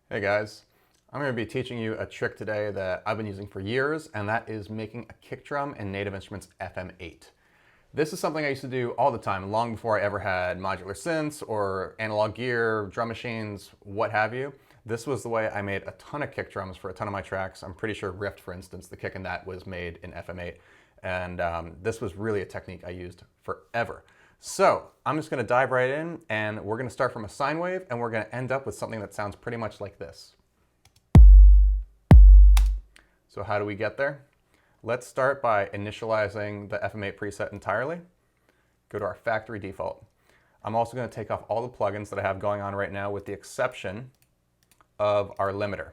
Hey guys, I'm going to be teaching you a trick today that I've been using for years, and that is making a kick drum in Native Instruments FM8. This is something I used to do all the time, long before I ever had modular synths or analog gear, drum machines, what have you. This was the way I made a ton of kick drums for a ton of my tracks. I'm pretty sure Rift, for instance, the kick in that was made in FM8, and this was really a technique I used forever. So I'm just going to dive right in, and we're going to start from a sine wave, and we're going to end up with something that sounds pretty much like this. So how do we get there? Let's start by initializing the FM8 preset entirely. Go to our factory default. I'm also going to take off all the plugins that I have going on right now, with the exception of our limiter,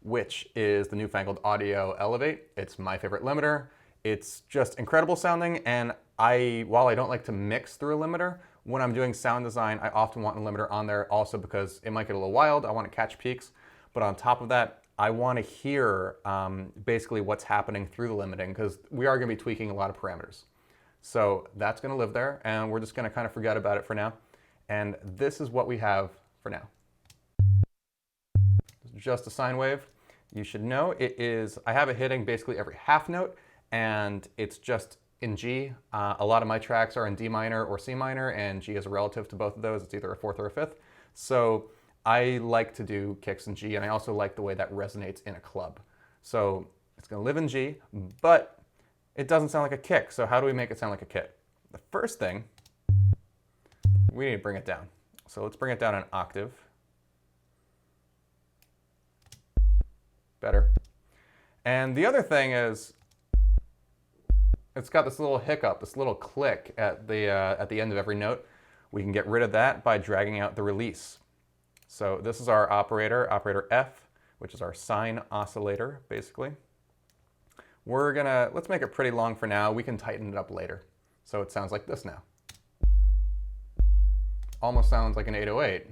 which is the newfangled Audio Elevate. It's my favorite limiter. It's just incredible sounding, and while I don't like to mix through a limiter, when I'm doing sound design, I often want a limiter on there also because it might get a little wild. I want to catch peaks, but on top of that, I want to hear basically what's happening through the limiting, because we are going to be tweaking a lot of parameters. So that's going to live there, and we're just going to kind of forget about it for now. And this is what we have for now. Just a sine wave. You should know I have it hitting basically every half note, and it's just in G. A lot of my tracks are in D minor or C minor, and G is a relative to both of those. It's either a fourth or a fifth. So I like to do kicks in G, and I also like the way that resonates in a club. So it's going to live in G, but it doesn't sound like a kick. So how do we make it sound like a kick? The first thing, we need to bring it down. So let's bring it down an octave. Better. And the other thing is, it's got this little hiccup, this little click at the end of every note. We can get rid of that by dragging out the release. So this is our operator, operator F, which is our sine oscillator, basically. Let's make it pretty long for now. We can tighten it up later. So it sounds like this now. Almost sounds like an 808.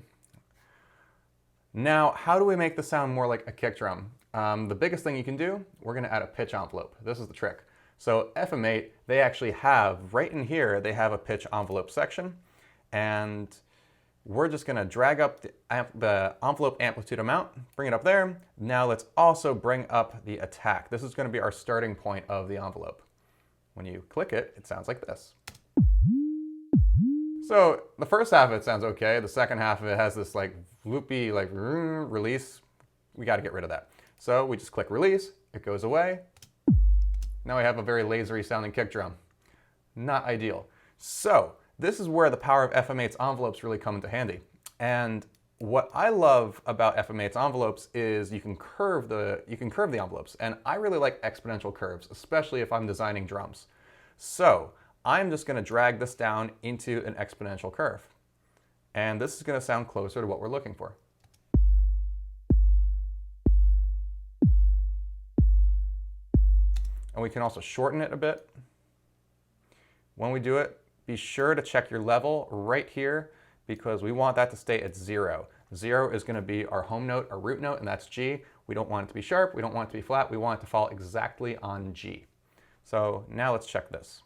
Now, how do we make the sound more like a kick drum? The biggest thing you can do, we're going to add a pitch envelope. This is the trick. So FM8, they actually have, right in here, they have a pitch envelope section. And we're just going to drag up the envelope amplitude amount, bring it up there. Now let's also bring up the attack. This is going to be our starting point of the envelope. When you click it, it sounds like this. So the first half of it sounds okay. The second half of it has this like loopy like release. We got to get rid of that. So we just click release, it goes away. Now we have a very lasery sounding kick drum. Not ideal. So this is where the power of FM8's envelopes really come into handy. And what I love about FM8's envelopes is you can curve the envelopes. And I really like exponential curves, especially if I'm designing drums. So I'm just going to drag this down into an exponential curve. And this is going to sound closer to what we're looking for. And we can also shorten it a bit. When we do it, be sure to check your level right here, because we want that to stay at 0. 0 is going to be our home note, our root note, and that's G. We don't want it to be sharp. We don't want it to be flat. We want it to fall exactly on G. So now let's check this.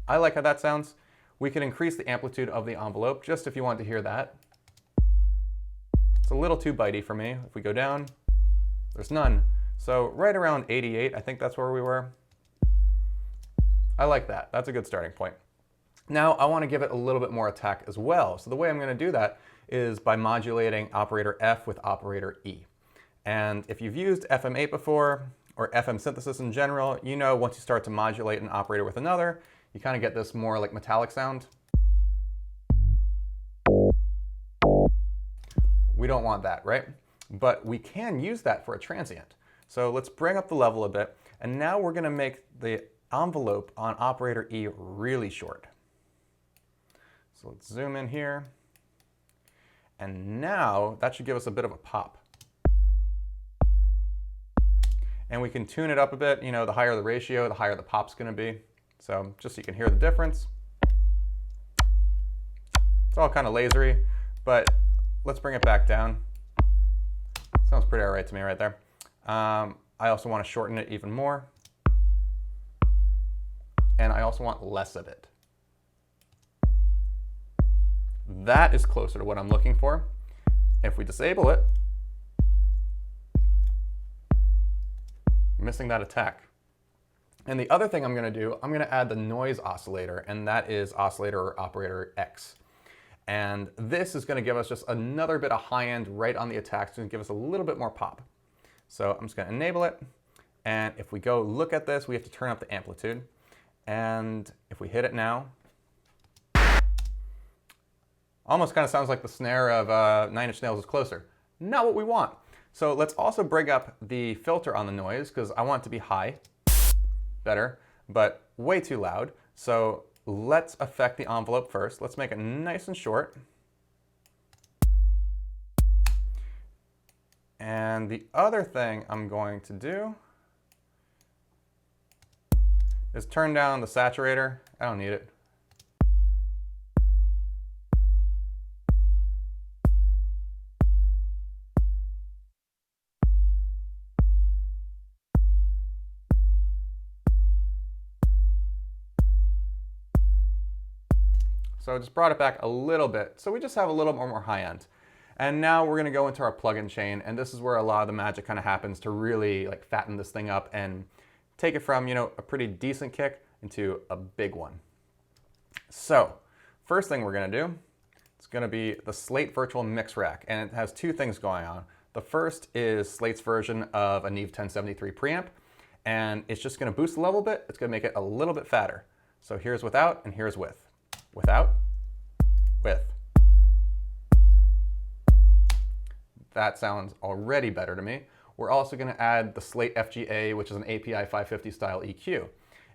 I like how that sounds. We can increase the amplitude of the envelope just if you want to hear that. It's a little too bitey for me. If we go down, there's none. So right around 88, I think that's where we were. I like that. That's a good starting point. Now I want to give it a little bit more attack as well. So the way I'm going to do that is by modulating operator F with operator E. And if you've used FM8 before, or FM synthesis in general, you know once you start to modulate an operator with another, you kind of get this more like metallic sound. We don't want that, right? But we can use that for a transient. So let's bring up the level a bit, and now we're going to make the envelope on operator E really short. So let's zoom in here, and now that should give us a bit of a pop. And we can tune it up a bit. You know, the higher the ratio, the higher the pop's going to be. So just so you can hear the difference. It's all kind of lasery, but let's bring it back down. Sounds pretty all right to me right there. I also want to shorten it even more. And I also want less of it. That is closer to what I'm looking for. If we disable it, missing that attack. And the other thing I'm going to do, I'm going to add the noise oscillator, and that is oscillator or operator X. And this is going to give us just another bit of high end right on the attack, so give us a little bit more pop. So I'm just going to enable it. And if we go look at this, we have to turn up the amplitude. And if we hit it now, almost kind of sounds like the snare of Nine Inch Nails is Closer. Not what we want. So let's also bring up the filter on the noise, because I want it to be high. Better, but way too loud. So let's affect the envelope first. Let's make it nice and short. And the other thing I'm going to do is turn down the saturator. I don't need it. So I just brought it back a little bit. So we just have a little more high end. And now we're gonna go into our plugin chain, and this is where a lot of the magic kind of happens to really like fatten this thing up and take it from, you know, a pretty decent kick into a big one. So first thing we're gonna do, it's gonna be the Slate Virtual Mix Rack, and it has two things going on. The first is Slate's version of a Neve 1073 preamp, and it's just gonna boost the level a bit. It's gonna make it a little bit fatter. So here's without and here's with. Without, with. That sounds already better to me. We're also going to add the Slate FGA, which is an API 550 style EQ.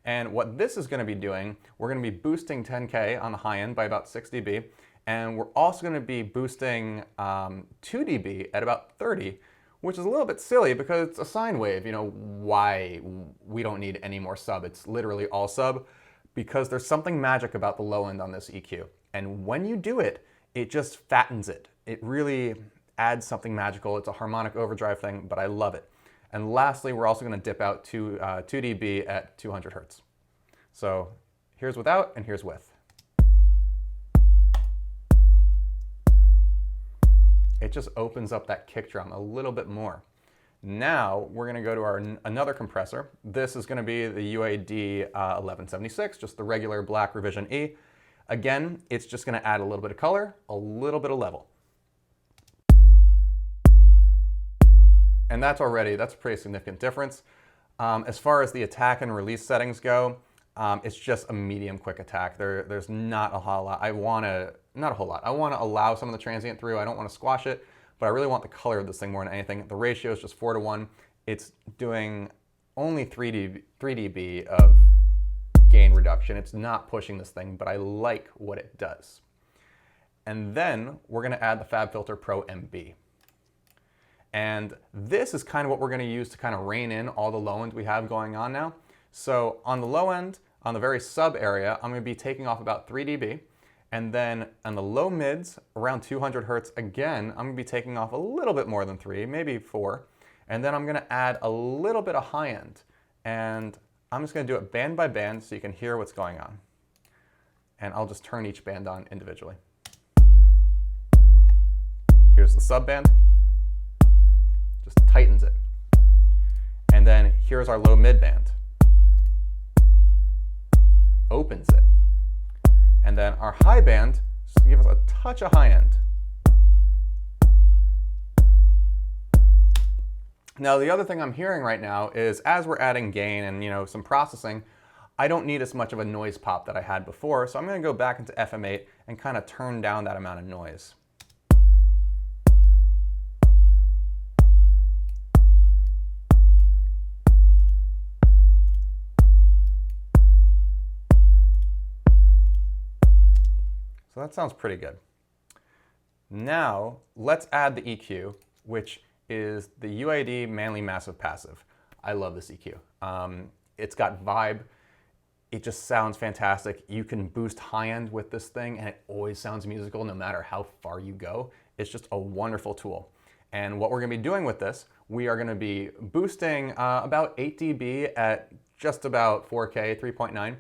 And what this is going to be doing, we're going to be boosting 10K on the high end by about 6 dB. And we're also going to be boosting 2 dB at about 30, which is a little bit silly because it's a sine wave. You know, why we don't need any more sub. It's literally all sub, because there's something magic about the low end on this EQ. And when you do it, it just fattens it. It really adds something magical. It's a harmonic overdrive thing, but I love it. And lastly, we're also gonna dip out to 2 dB at 200 Hertz. So here's without and here's with. It just opens up that kick drum a little bit more. Now we're going to go to our another compressor. This is going to be the UAD 1176, just the regular black revision E. Again, it's just going to add a little bit of color, a little bit of level. And that's a pretty significant difference. As far as the attack and release settings go, it's just a medium quick attack. There's not a whole lot. Not a whole lot. I want to allow some of the transient through. I don't want to squash it, but I really want the color of this thing more than anything. The ratio is just 4:1. It's doing only 3 dB of gain reduction. It's not pushing this thing, but I like what it does. And then we're going to add the FabFilter Pro MB. And this is kind of what we're going to use to kind of rein in all the low end we have going on now. So on the low end, on the very sub area, I'm going to be taking off about 3 dB. And then on the low mids, around 200 Hertz, again, I'm going to be taking off a little bit more than 3, maybe 4. And then I'm going to add a little bit of high end. And I'm just going to do it band by band so you can hear what's going on. And I'll just turn each band on individually. Here's the sub band. Just tightens it. And then here's our low mid band. Opens it. And then our high band, just give us a touch of high end. Now the other thing I'm hearing right now is as we're adding gain and some processing, I don't need as much of a noise pop that I had before, so I'm going to go back into FM8 and kind of turn down that amount of noise. So that sounds pretty good. Now let's add the EQ, which is the UAD Manly Massive Passive. I love this EQ. It's got vibe. It just sounds fantastic. You can boost high end with this thing and it always sounds musical no matter how far you go. It's just a wonderful tool. And what we're gonna be doing with this, we are gonna be boosting about 8 dB at just about 4K, 3.9.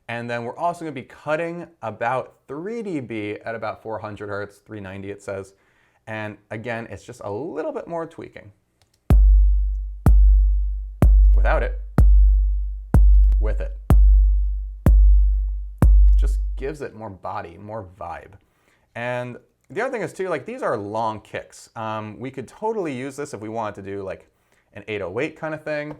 And then we're also gonna be cutting about 3 dB at about 400 Hertz, 390 it says. And again, it's just a little bit more tweaking. Without it, with it. Just gives it more body, more vibe. And the other thing is too, like these are long kicks. We could totally use this if we wanted to do like an 808 kind of thing.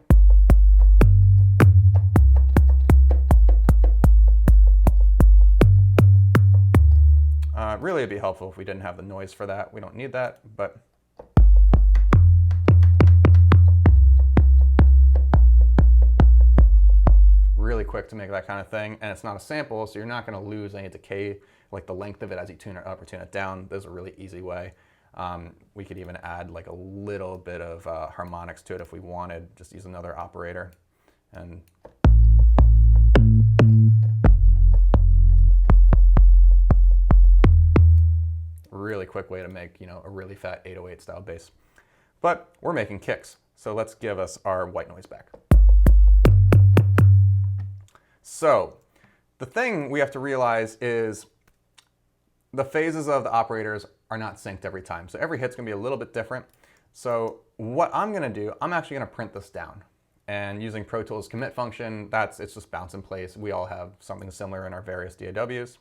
Really it'd be helpful if we didn't have the noise for that. We don't need that, but really quick to make that kind of thing. And it's not a sample, so you're not going to lose any decay, like the length of it as you tune it up or tune it down. There's a really easy way. We could even add like a little bit of harmonics to it if we wanted. Just use another operator and really quick way to make, you know, a really fat 808 style bass. But we're making kicks, so let's give us our white noise back. So the thing we have to realize is the phases of the operators are not synced every time. So every hit's gonna be a little bit different. So what I'm gonna do, I'm actually gonna print this down. And using Pro Tools commit function, it's just bounce in place. We all have something similar in our various DAWs.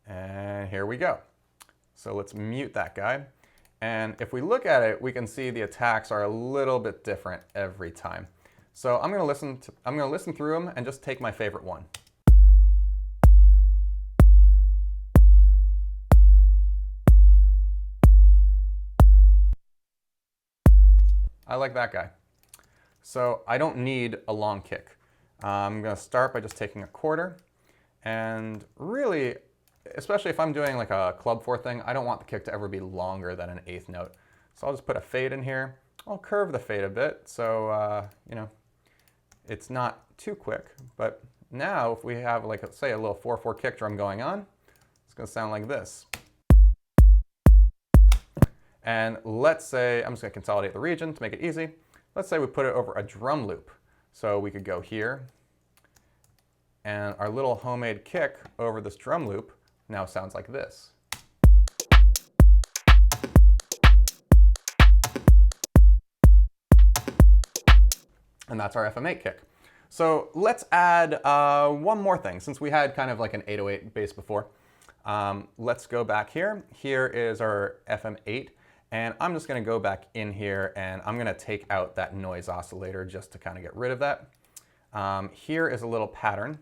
And here we go. So let's mute that guy. And if we look at it, we can see the attacks are a little bit different every time. So I'm gonna listen through them and just take my favorite one. I like that guy. So I don't need a long kick. I'm gonna start by just taking a quarter, and really, especially if I'm doing like a club 4 thing, I don't want the kick to ever be longer than an 8th note. So I'll just put a fade in here. I'll curve the fade a bit so, you know, it's not too quick. But now if we have like, let's say a little 4/4 kick drum going on, it's gonna sound like this. And let's say, I'm just gonna consolidate the region to make it easy. Let's say we put it over a drum loop. So we could go here, and our little homemade kick over this drum loop now sounds like this. And that's our FM8 kick. So let's add one more thing. Since we had kind of like an 808 bass before, let's go back here. Here is our FM8, and I'm just gonna go back in here and I'm gonna take out that noise oscillator just to kind of get rid of that. Here is a little pattern.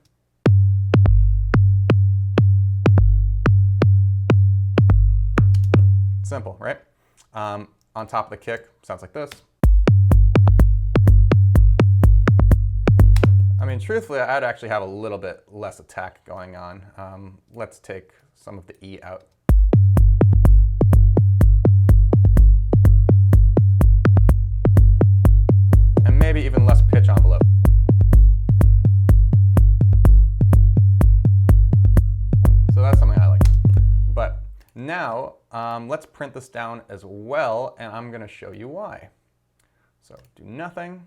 Simple, right? On top of the kick, sounds like this. I mean, truthfully, I'd actually have a little bit less attack going on. Let's take some of the E out. And maybe even less pitch envelope. So that's something I like. But now, let's print this down as well, and I'm gonna show you why. So do nothing.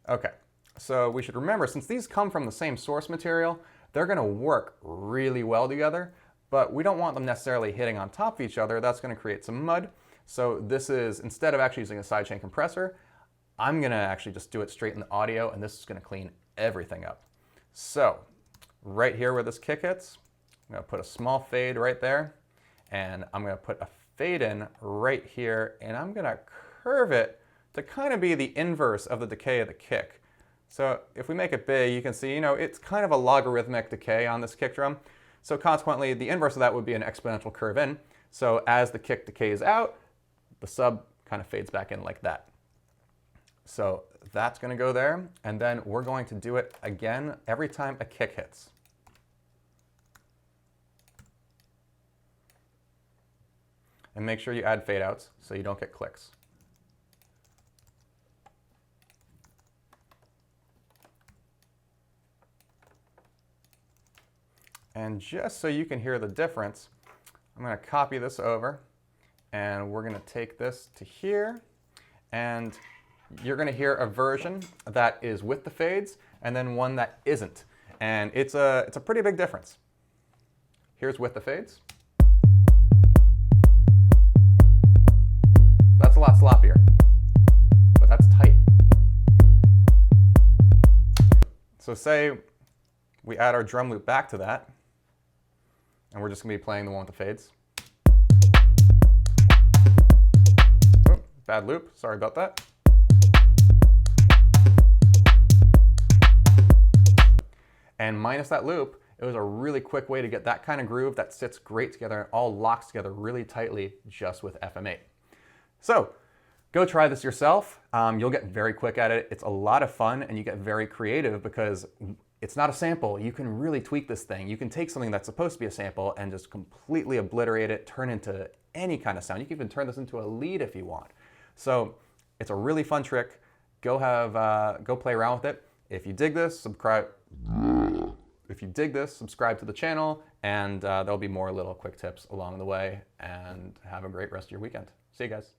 Okay, so we should remember, since these come from the same source material, they're gonna work really well together, but we don't want them necessarily hitting on top of each other. That's gonna create some mud. So this is, instead of actually using a sidechain compressor, I'm gonna actually just do it straight in the audio, and this is gonna clean everything up. So right here where this kick hits, I'm gonna put a small fade right there, and I'm gonna put a fade in right here, and I'm gonna curve it to kind of be the inverse of the decay of the kick. So if we make it big, you can see, you know, it's kind of a logarithmic decay on this kick drum. So consequently, the inverse of that would be an exponential curve in. So as the kick decays out, the sub kind of fades back in like that. So that's gonna go there, and then we're going to do it again every time a kick hits. And make sure you add fade outs so you don't get clicks. And just so you can hear the difference, I'm gonna copy this over, and we're gonna take this to here, and you're gonna hear a version that is with the fades and then one that isn't. And it's a pretty big difference. Here's with the fades. That's a lot sloppier, but that's tight. So say we add our drum loop back to that, and we're just gonna be playing the one with the fades. Oh, bad loop, sorry about that. And minus that loop, it was a really quick way to get that kind of groove that sits great together and all locks together really tightly just with FM8. So go try this yourself. You'll get very quick at it. It's a lot of fun and you get very creative because it's not a sample. You can really tweak this thing. You can take something that's supposed to be a sample and just completely obliterate it, turn into any kind of sound. You can even turn this into a lead if you want. So it's a really fun trick. Go play around with it. If you dig this, subscribe to the channel, and there'll be more little quick tips along the way, and have a great rest of your weekend. See you guys.